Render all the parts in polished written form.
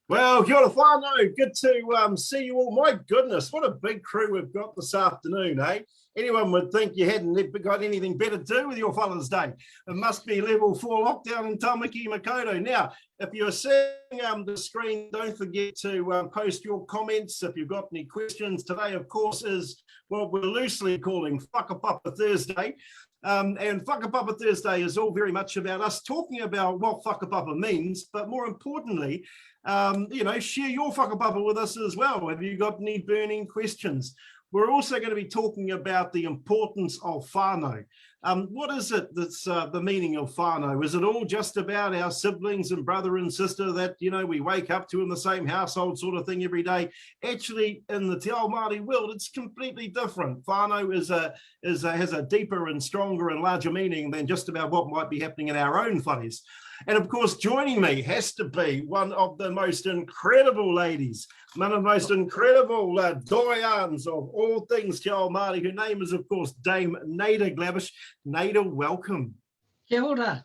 Well, kia ora whanau. Good to see you all. My goodness, what a big crew we've got this afternoon, eh? Anyone would think you hadn't got anything better to do with your Father's Day. It must be level 4 lockdown in Tamaki Makaurau. Now, if you're seeing the screen, don't forget to post your comments. If you've got any questions, today, of course, is what we're loosely calling Whakapapa Thursday. And Whakapapa Thursday is all very much about us talking about what Whakapapa means, but more importantly, share your whakapapa with us as well. Have you got any burning questions? We're also going to be talking about the importance of whānau. What is it that's the meaning of whānau? Is it all just about our siblings and brother and sister that, we wake up to in the same household sort of thing every day? Actually, in the Te Ao Maori world, it's completely different. Whānau has a deeper and stronger and larger meaning than just about what might be happening in our own whares. And of course, joining me has to be one of the most incredible ladies, one of the most incredible doyens of all things Te Ao Maori. Her name is, of course, Dame Naida Glavish. Naida, welcome. Kia ora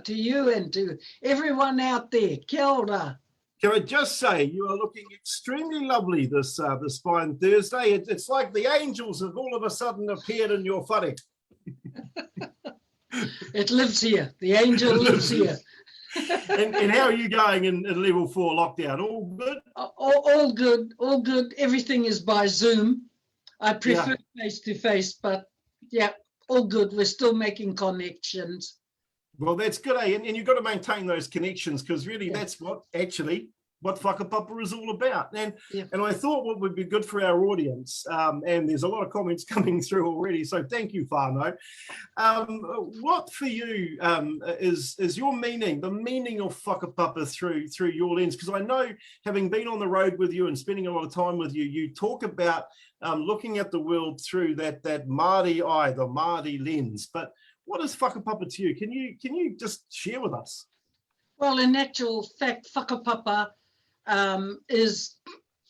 to you and to everyone out there. Kia ora. Can I just say, you are looking extremely lovely this fine Thursday. It's like the angels have all of a sudden appeared in your whare. It lives here. The angel lives here. And how are you going in level 4 lockdown? All good? All good. All good. Everything is by Zoom. I prefer face-to-face, but yeah, all good. We're still making connections. Well, that's good, eh? And you've got to maintain those connections because really that's what Whakapapa is all about. And I thought what would be good for our audience, and there's a lot of comments coming through already, so thank you, whānau. What for you is your meaning, the meaning of Whakapapa through your lens? Because I know, having been on the road with you and spending a lot of time with you, you talk about looking at the world through that Māori eye, the Māori lens. But what is Whakapapa to you? Can you just share with us? Well, in actual fact, Whakapapa is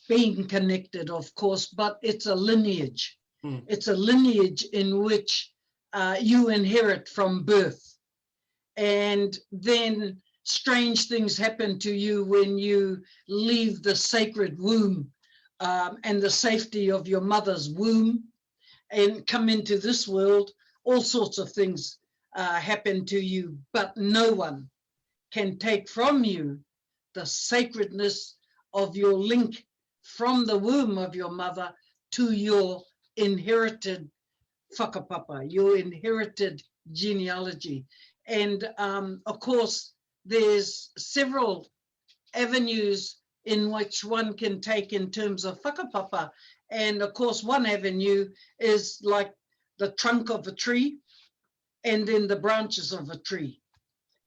being connected, of course, but it's a lineage. It's a lineage in which you inherit from birth. And then strange things happen to you when you leave the sacred womb and the safety of your mother's womb and come into this world. All sorts of things happen to you, but no one can take from you the sacredness of your link from the womb of your mother to your inherited whakapapa, your inherited genealogy. And of course, there's several avenues in which one can take in terms of whakapapa. And of course, one avenue is like the trunk of a tree and then the branches of a tree.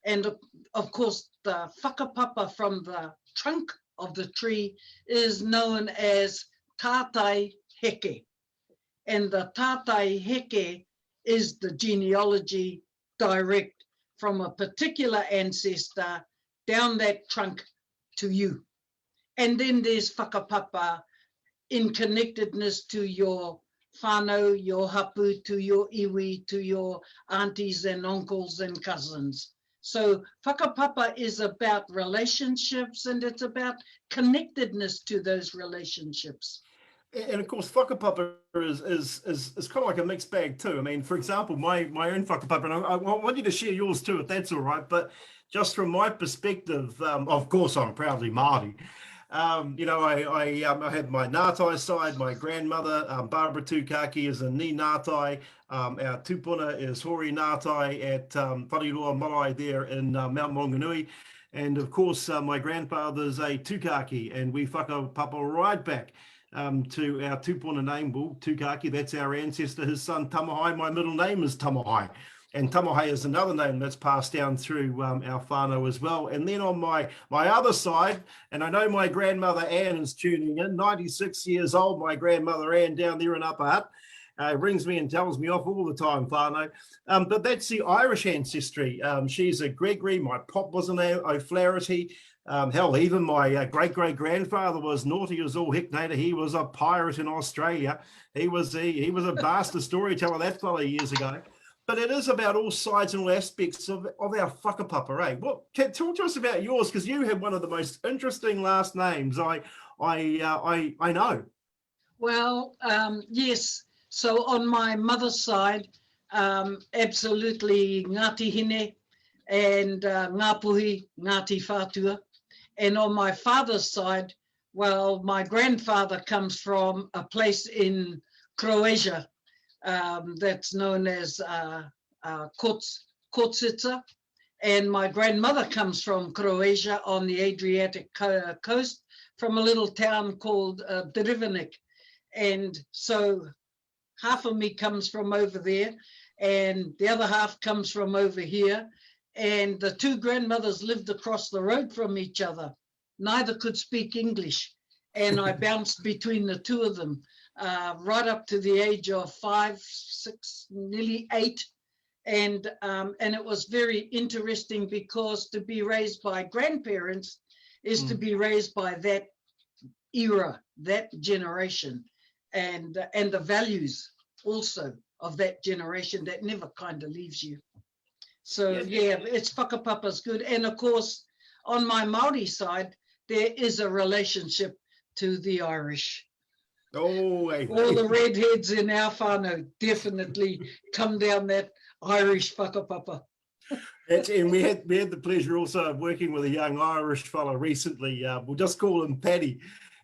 And of course, the whakapapa from the trunk of the tree is known as tātai heke. And the tātai heke is the genealogy direct from a particular ancestor down that trunk to you. And then there's whakapapa in connectedness to your whānau, your hapu, to your iwi, to your aunties and uncles and cousins. So whakapapa is about relationships and it's about connectedness to those relationships. And of course, whakapapa is kind of like a mixed bag too. I mean, for example, my own whakapapa, and I want you to share yours too, if that's all right. But just from my perspective, of course, I'm proudly Māori. I had my Ngātai side, my grandmother, Barbara Tukaki, is a Ni Ngātai. Our tupuna is Hori Ngātai at Whareroa Marae there in Mount Maunganui. And of course, my grandfather's a Tukaki, and we whakapapa right back to our tupuna name, well, Tukaki, that's our ancestor, his son Tamahai. My middle name is Tamahai. And Tamahai is another name that's passed down through our whānau as well. And then on my other side, and I know my grandmother Anne is tuning in, 96 years old, my grandmother Anne down there in Upper Hutt, rings me and tells me off all the time, whānau. But that's the Irish ancestry. She's a Gregory, my pop was an O'Flaherty. Hell, even my great-great-grandfather was naughty as all heck, Nader. He was a pirate in Australia. He was a bastard storyteller, that fella, years ago. But it is about all sides and all aspects of our whakapapa, eh? Talk to us about yours, because you have one of the most interesting last names I know. Well, yes. So on my mother's side, absolutely Ngāti Hine and Ngāpuhi, Ngāti Whātua. And on my father's side, well, my grandfather comes from a place in Croatia that's known as Kotsica. And my grandmother comes from Croatia on the Adriatic coast, from a little town called Drvenik. And so half of me comes from over there, and the other half comes from over here. And the two grandmothers lived across the road from each other. Neither could speak English. And I bounced between the two of them right up to the age of 5, 6, nearly 8. And it was very interesting, because to be raised by grandparents is to be raised by that era, that generation, and the values also of that generation that never kind of leaves you. So yeah, it's whakapapa's good. And of course, on my Maori side, there is a relationship to the Irish. Oh, all the redheads in our whānau definitely come down that Irish whakapapa. And we had the pleasure also of working with a young Irish fella recently. We'll just call him Paddy.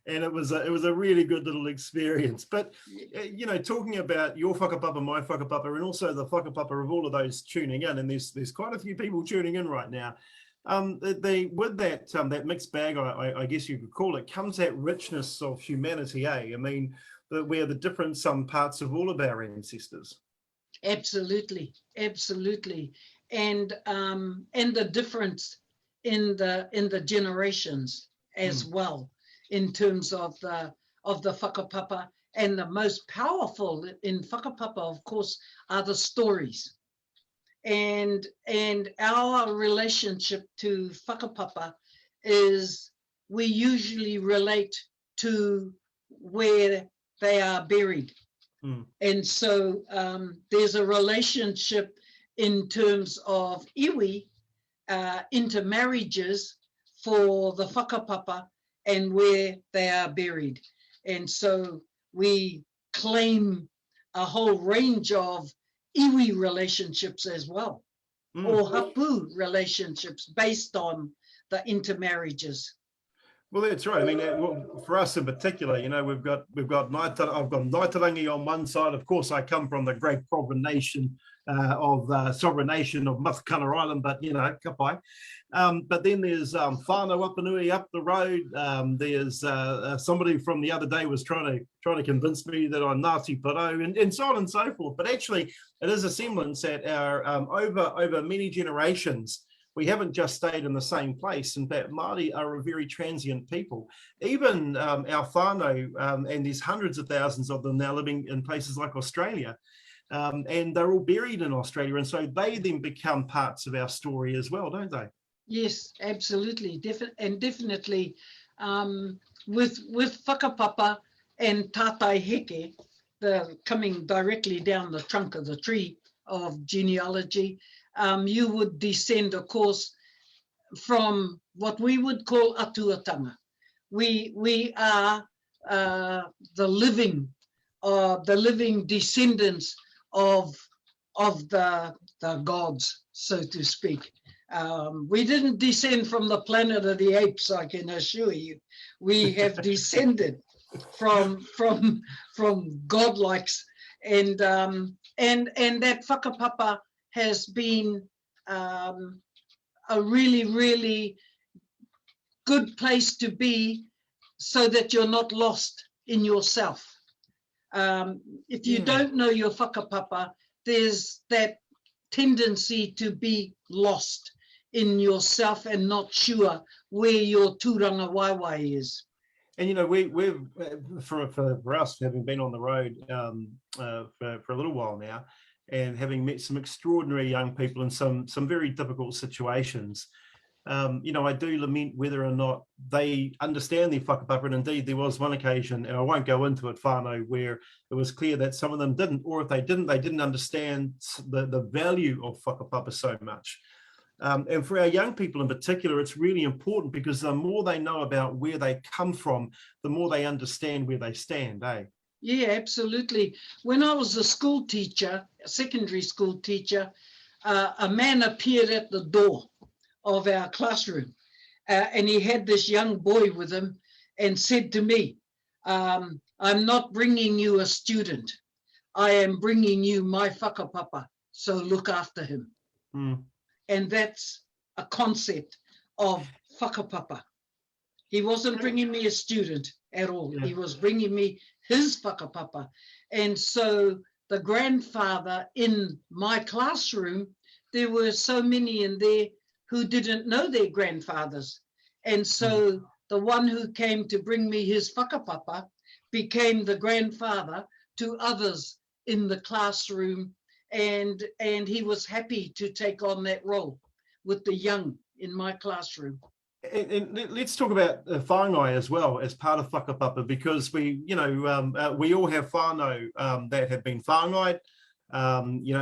And it was a really good little experience. But, you know, talking about your whakapapa, my whakapapa, and also the whakapapa of all of those tuning in, and there's quite a few people tuning in right now. With that mixed bag, I guess you could call it, comes that richness of humanity, eh? I mean, where the different parts of all of our ancestors. Absolutely, absolutely, and the difference in the generations as well, in terms of the whakapapa. And the most powerful in whakapapa, of course, are the stories. And our relationship to whakapapa is we usually relate to where they are buried. And so there's a relationship in terms of iwi, intermarriages for the whakapapa and where they are buried. And so we claim a whole range of iwi relationships as well, or hapu relationships based on the intermarriages. Well, that's right. I mean, for us in particular, you know, we've got I've got Naitarangi on one side. Of course, I come from the great sovereign nation of Matakana Island, but you know, kapai. But then there's Whanau Upanui up the road. There's somebody from the other day was trying to convince me that I'm Ngāti Porou, and so on and so forth. But actually, it is a semblance that our over many generations, we haven't just stayed in the same place. In fact, Māori are a very transient people. Even our whānau, and there's hundreds of thousands of them now living in places like Australia, and they're all buried in Australia. And so they then become parts of our story as well, don't they? Yes, absolutely. Definitely with whakapapa and tātai heke, coming directly down the trunk of the tree of genealogy, you would descend, of course, from what we would call atuatanga. We are the living descendants of the gods, so to speak. We didn't descend from the planet of the apes, I can assure you. We have descended from godlikes, and that whakapapa has been a really, really good place to be, so that you're not lost in yourself. If you don't know your whakapapa, there's that tendency to be lost in yourself and not sure where your tūranga waiwai is. And you know, we've for us, having been on the road for a little while now, and having met some extraordinary young people in some very difficult situations, I do lament whether or not they understand their whakapapa. And indeed, there was one occasion, and I won't go into it, whānau, where it was clear that some of them didn't, or if they didn't understand the value of whakapapa so much. And for our young people in particular, it's really important because the more they know about where they come from, the more they understand where they stand, eh? Yeah, absolutely. When I was a school teacher, a secondary school teacher, a man appeared at the door of our classroom, and he had this young boy with him and said to me, I'm not bringing you a student. I am bringing you my whakapapa, so look after him. Mm. And that's a concept of whakapapa. He wasn't bringing me a student at all. Yeah. He was bringing me his whakapapa. And so the grandfather in my classroom, there were so many in there who didn't know their grandfathers. And so the one who came to bring me his whakapapa became the grandfather to others in the classroom. And he was happy to take on that role with the young in my classroom. And let's talk about whāngai as well as part of whakapapa, because we all have whānau that have been whāngai.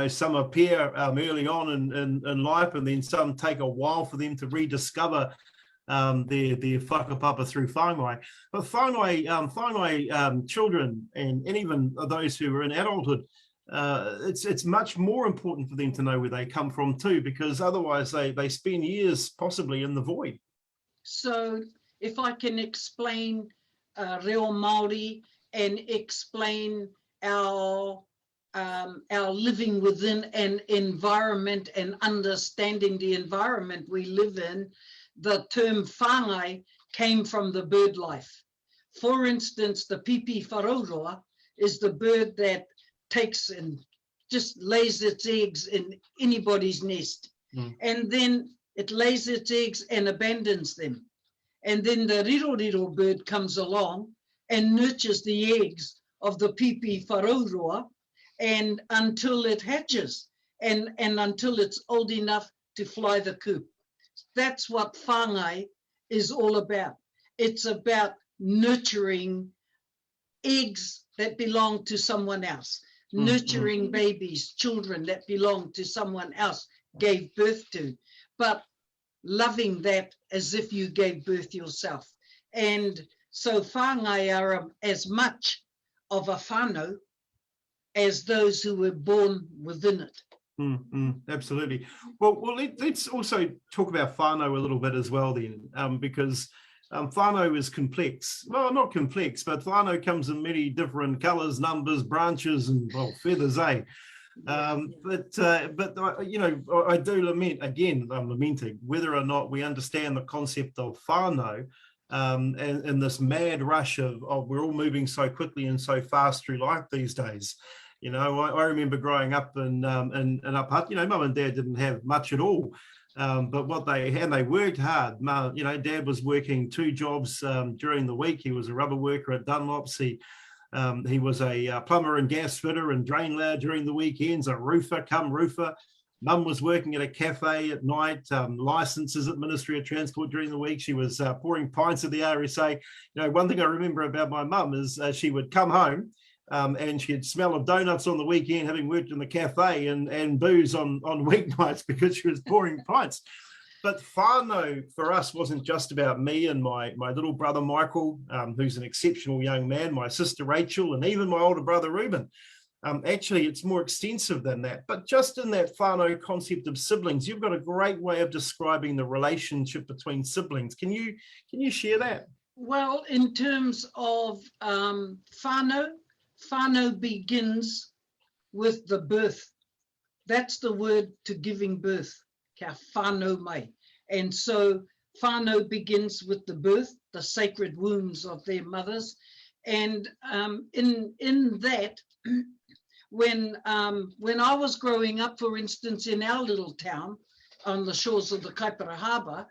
Some appear early on in life, and then some take a while for them to rediscover their whakapapa through whāngai. But whāngai children and even those who are in adulthood, it's much more important for them to know where they come from too, because otherwise they spend years possibly in the void. So if I can explain Reo Maori and explain our living within an environment and understanding the environment we live in, the term whāngai came from the bird life. For instance, the pipi wharauroa is the bird that takes and just lays its eggs in anybody's nest. And then it lays its eggs and abandons them. And then the riroriro bird comes along and nurtures the eggs of the pipi wharauroa and until it hatches and until it's old enough to fly the coop. That's what whāngai is all about. It's about nurturing eggs that belong to someone else, nurturing babies, children that belong to someone else, gave birth to, but loving that as if you gave birth yourself. And so whāngai are as much of a whānau as those who were born within it. Absolutely. Well, let's also talk about whānau a little bit as well then, because whānau is complex. Well, not complex, but whānau comes in many different colours, numbers, branches, and feathers, eh? But I do lament, again, I'm lamenting whether or not we understand the concept of whānau and this mad rush of we're all moving so quickly and so fast through life these days. I remember growing up in Uphat, mum and dad didn't have much at all. But what they had, they worked hard. Dad was working 2 jobs during the week. He was a rubber worker at Dunlop's. He was a plumber and gas fitter and drain layer during the weekends, a roofer. Mum was working at a cafe at night, licenses at Ministry of Transport during the week. She was pouring pints at the RSA. One thing I remember about my mum is she would come home and she'd smell of donuts on the weekend, having worked in the cafe, and booze on weeknights because she was pouring pints. But whānau for us wasn't just about me and my little brother Michael, who's an exceptional young man, my sister Rachel, and even my older brother Reuben. Actually, it's more extensive than that. But just in that whānau concept of siblings, you've got a great way of describing the relationship between siblings. Can you share that? Well, in terms of whānau begins with the birth. That's the word to giving birth, kia whānau mai. And so whānau begins with the birth, the sacred wombs of their mothers. And in that, when I was growing up, for instance, in our little town on the shores of the Kaipara Harbour,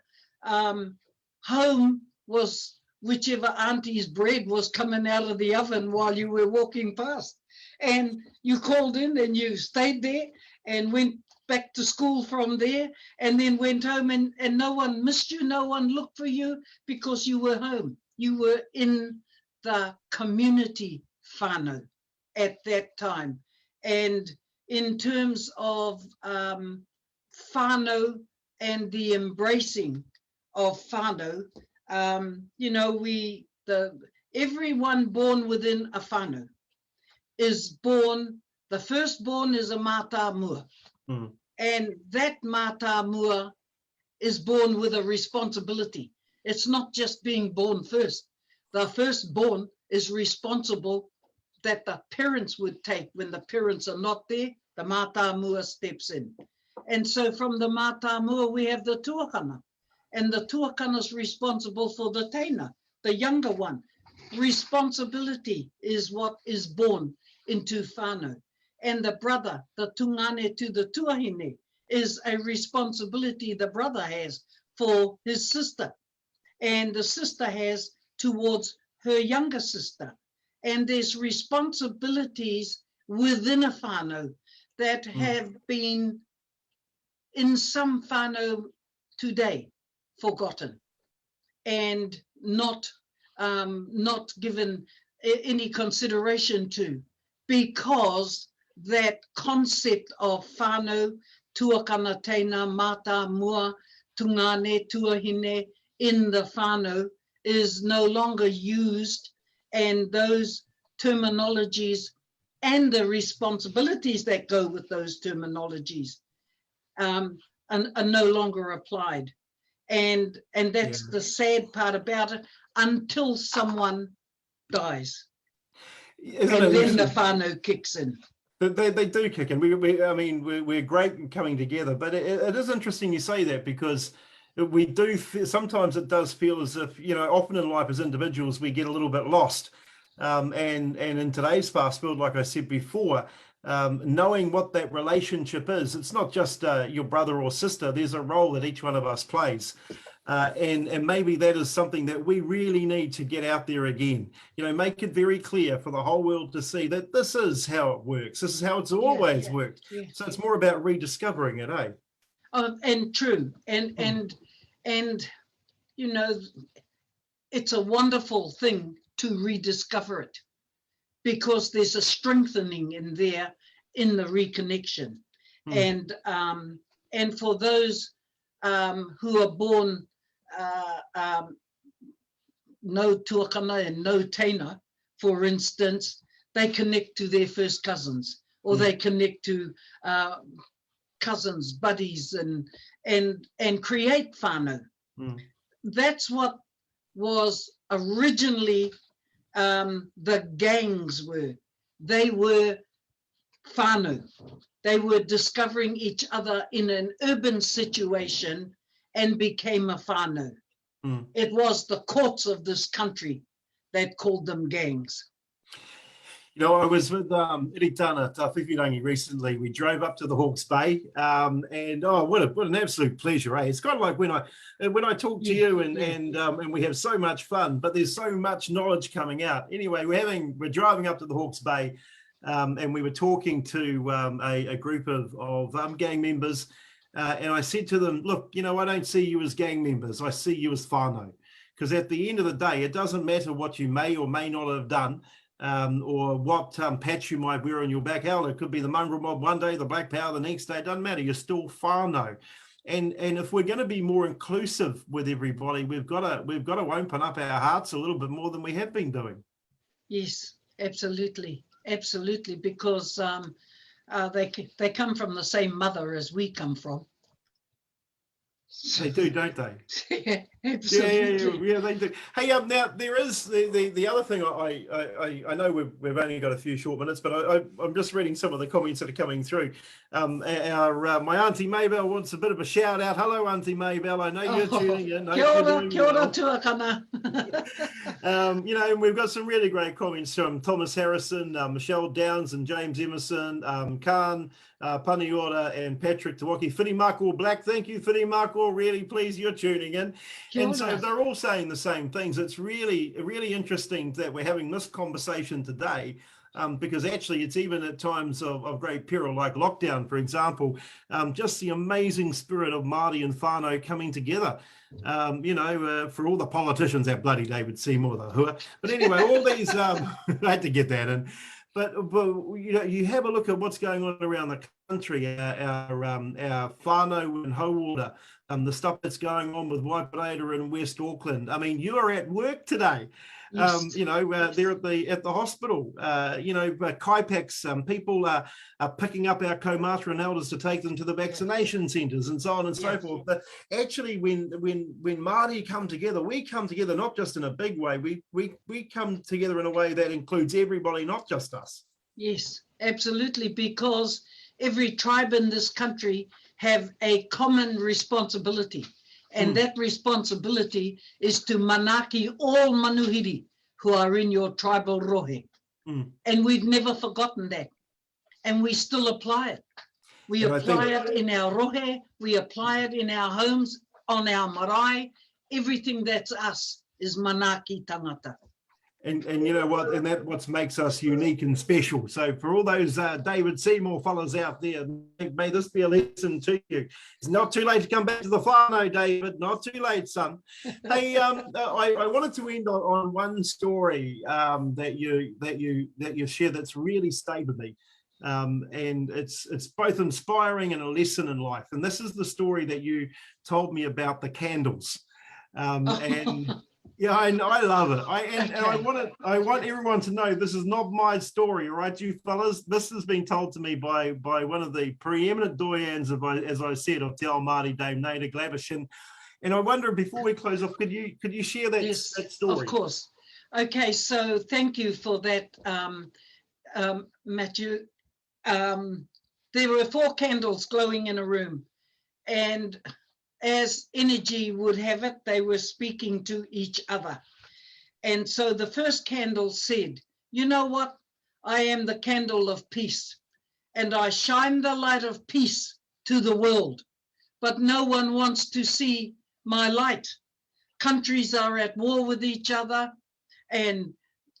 home was whichever auntie's bread was coming out of the oven while you were walking past. And you called in and you stayed there and went back to school from there, and then went home, and no one missed you, no one looked for you, because you were home. You were in the community whānau at that time. And in terms of whānau and the embracing of whānau, you know, everyone born within a whānau is born, the firstborn is a mātāmua. And that mātāmua is born with a responsibility. It's not just being born first. The firstborn is responsible that the parents would take. When the parents are not there, the mātāmua steps in. And so from the mātāmua, we have the tuakana. And the tuakana is responsible for the teina, the younger one. Responsibility is what is born into whānau. And the brother, the tungane to the tuahine, is a responsibility the brother has for his sister. And the sister has towards her younger sister. And there's responsibilities within a whānau that have been, in some whānau today, forgotten and not given any consideration to, because that concept of whānau, tuakana teina, mātāmua, tungane, tuahine in the whānau is no longer used, and those terminologies and the responsibilities that go with those terminologies are no longer applied. And that's the sad part about it, until someone dies. And then the whānau kicks in. They do kick in. We're great in coming together, but it is interesting you say that, because we do sometimes it does feel as if, you know, often in life as individuals we get a little bit lost, and in today's fast world, like I said before, knowing what that relationship is, it's not just your brother or sister. There's a role that each one of us plays. And maybe that is something that we really need to get out there again, you know, make it very clear for the whole world to see that this is how it works. This is how it's always worked. Yeah. So it's more about rediscovering it, eh? And true. And you know, it's a wonderful thing to rediscover it, because there's a strengthening in there in the reconnection. And for those who are born no tuakana and no teina, for instance, they connect to their first cousins, or they connect to cousins, buddies, and create whānau. That's what was originally the gangs were. They were whānau. They were discovering each other in an urban situation and became a whānau. It was the courts of this country that called them gangs. You know, I was with Iritana Tawhiwhirangi recently. We drove up to the Hawke's Bay, and oh, what an absolute pleasure, eh? It's kind of like when I talk to you, and we have so much fun, but there's so much knowledge coming out. Anyway, we're driving up to the Hawke's Bay, and we were talking to a group of gang members, and I said to them, look, you know, I don't see you as gang members. I see you as whānau, because at the end of the day, it doesn't matter what you may or may not have done. Or what patch you might wear on your back. Hell, it could be the mongrel mob one day, the black power the next day. It doesn't matter. You're still whānau. And if we're going to be more inclusive with everybody, we've got to open up our hearts a little bit more than we have been doing. Yes, absolutely, because they come from the same mother as we come from. They do, don't they? Yeah, absolutely. Yeah, they do. Hey, now there is the other thing. I know we've only got a few short minutes, but I'm just reading some of the comments that are coming through. My Auntie Maybell wants a bit of a shout out. Hello, Auntie Maybell. I know you're tuning in. Kia ora tuakana. You know, and we've got some really great comments from Thomas Harrison, Michelle Downs, and James Emerson, Khan, Paniora, and Patrick Tukaki. Whiri Mako Black, thank you, Whiri Mako. Really pleased you're tuning in. And so they're all saying the same things. It's really interesting that we're having this conversation today because actually it's even at times of great peril, like lockdown, for example, just the amazing spirit of Māori and whānau coming together. For all the politicians, that bloody David Seymour, the hua. But anyway, all these, I had to get that in. But you have a look at what's going on around the country, our whānau and Hauora, the stuff that's going on with Waipareta in West Auckland. I mean, you are at work today. Yes. They're at the hospital. Kaipaks, people are picking up our kaumata and elders to take them to the vaccination centres and so on and so forth. But actually, when Māori come together, we come together not just in a big way. We come together in a way that includes everybody, not just us. Yes, absolutely, because every tribe in this country have a common responsibility. And that responsibility is to manaki all manuhiri who are in your tribal rohe. And we've never forgotten that. And we still apply it. We apply it in our rohe, we apply it in our homes, on our marae. Everything that's us is manaki tangata. And you know what, and that what makes us unique and special. So for all those David Seymour fellas out there, may this be a lesson to you. It's not too late to come back to the whānau, David. Not too late, son. Hey, I wanted to end on one story that you share that's really stayed with me, and it's both inspiring and a lesson in life. And this is the story that you told me about the candles, and. Yeah, I love it. I want everyone to know this is not my story, right, you fellas? This has been told to me by one of the preeminent doyens of, as I said, of Te Ao Maori, Dame Naida Glavish. And I wonder, before we close off, could you share that, yes, that story? Of course. Okay, so thank you for that, Matthew. There were 4 candles glowing in a room, and as energy would have it, they were speaking to each other. And so the first candle said, you know what? I am the candle of peace, and I shine the light of peace to the world, but no one wants to see my light. Countries are at war with each other, and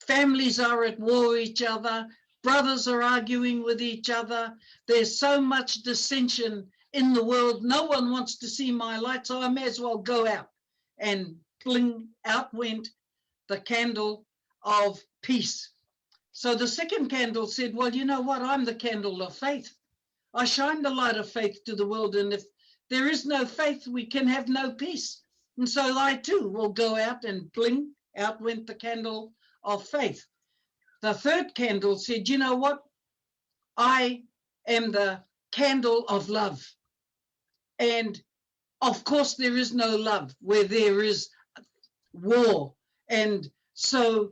families are at war with each other. Brothers are arguing with each other. There's so much dissension in the world. No one wants to see my light, so I may as well go out. And bling, out went the candle of peace. So the second candle said, well, you know what? I'm the candle of faith. I shine the light of faith to the world, and if there is no faith, we can have no peace. And so I too will go out, and bling, out went the candle of faith. The third candle said, you know what? I am the candle of love. And of course, there is no love where there is war. And so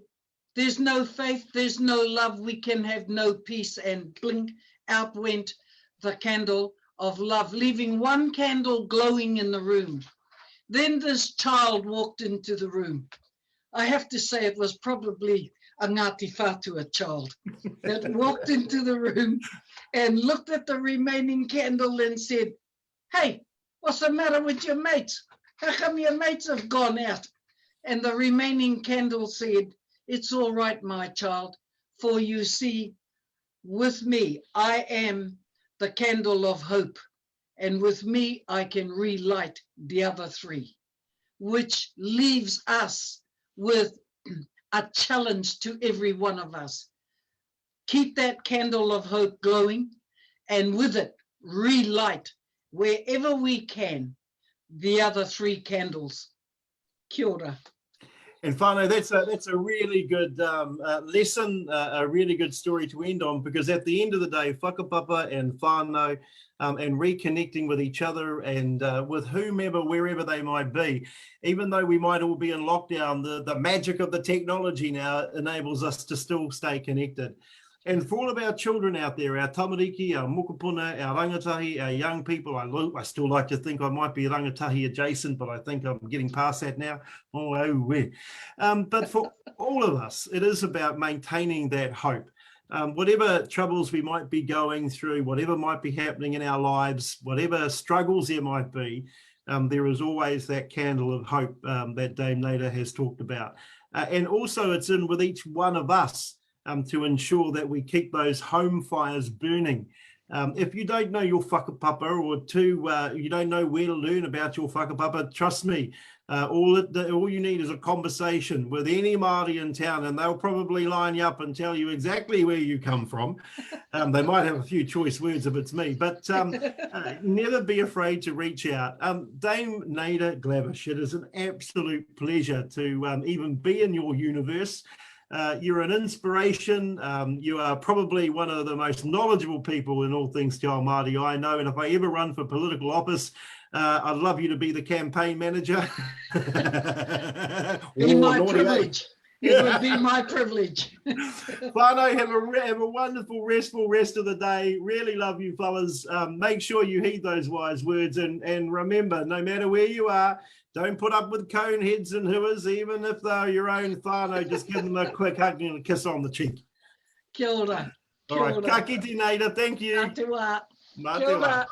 there's no faith, there's no love, we can have no peace. And blink, out went the candle of love, leaving one candle glowing in the room. Then this child walked into the room. I have to say it was probably a Ngāti Whātua child that walked into the room and looked at the remaining candle and said, hey, what's the matter with your mates? How come your mates have gone out? And the remaining candle said, it's all right, my child, for you see, with me, I am the candle of hope, and with me, I can relight the other 3, which leaves us with a challenge to every one of us. Keep that candle of hope glowing, and with it, relight wherever we can the other 3 candles. Kia ora. And whānau, that's a really good lesson, a really good story to end on, because at the end of the day, whakapapa and whānau, and reconnecting with each other and with whomever, wherever they might be, even though we might all be in lockdown, the magic of the technology now enables us to still stay connected. And for all of our children out there, our tamariki, our mokopuna, our rangatahi, our young people, I still like to think I might be rangatahi adjacent, but I think I'm getting past that now. But for all of us, it is about maintaining that hope. Whatever troubles we might be going through, whatever might be happening in our lives, whatever struggles there might be, there is always that candle of hope that Dame Naida has talked about. And also it's in with each one of us to ensure that we keep those home fires burning. If you don't know your whakapapa, or you don't know where to learn about your whakapapa, trust me, all you need is a conversation with any Māori in town, and they'll probably line you up and tell you exactly where you come from. They might have a few choice words if it's me, but never be afraid to reach out. Dame Naida Glavish, it is an absolute pleasure to even be in your universe. You're an inspiration. You are probably one of the most knowledgeable people in all things Te Ao Maori I know, and if I ever run for political office, I'd love you to be the campaign manager. Be my privilege. It would be my privilege. Whanau, have a wonderful, restful rest of the day. Really love you, fellas. Make sure you heed those wise words, and remember, no matter where you are, don't put up with cone heads and hooers, even if they're your own whānau. Just give them a quick hug and a kiss on the cheek. Kia ora. All right, ka kite Naida, thank you. Mā te wā. Mā Kia te ora. wā.